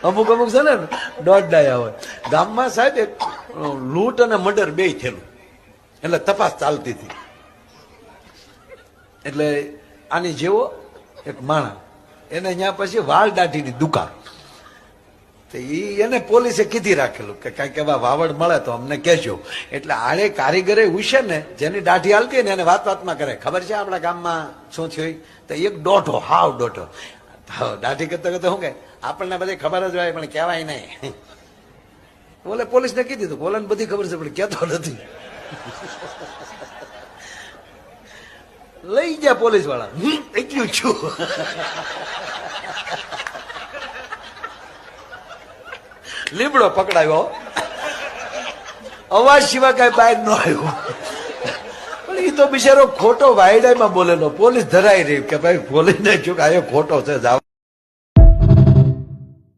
અમુક અમુક છે ને દોઢ ડાયા હોય. ગામમાં સાહેબ એક લૂંટ અને મર્ડર બે થયેલું, એટલે તપાસ ચાલતી હતી. એટલે આની જેવો એક માણસ, એને ત્યાં પછી વાળ દાઢીની દુકાન, એને પોલીસે કીધી રાખેલું કે કઈક એવા વાવડ મળે તો અમને કહેજો. એટલે આડે કારીગરે ઉછે ને જેની દાઢી હાલતી ને એને વાત વાતમાં કરે, ખબર છે આપણા ગામમાં શું થયું? તો એક દોઢો, હાવ દોઢો દાઢી કરતા કરતા શું કે આપણને બધી ખબર જ હોય પણ કહેવાય નહીં. બોલે પોલીસને કીધી તો બોલે બધી ખબર છે પણ કહેતો નથી. લઈ ગયા પોલીસ વાળા, એટલું છું. લીમડો પકડાયો, અવાજ સિવાય કઈ બહાર ન આવ્યો. પણ એ તો બિચારો ખોટો વાયડામાં બોલેલો, પોલીસ ધરાઈ રહી કે ભાઈ પોલીસ ને શું આવ્યો ખોટો છે જાવ.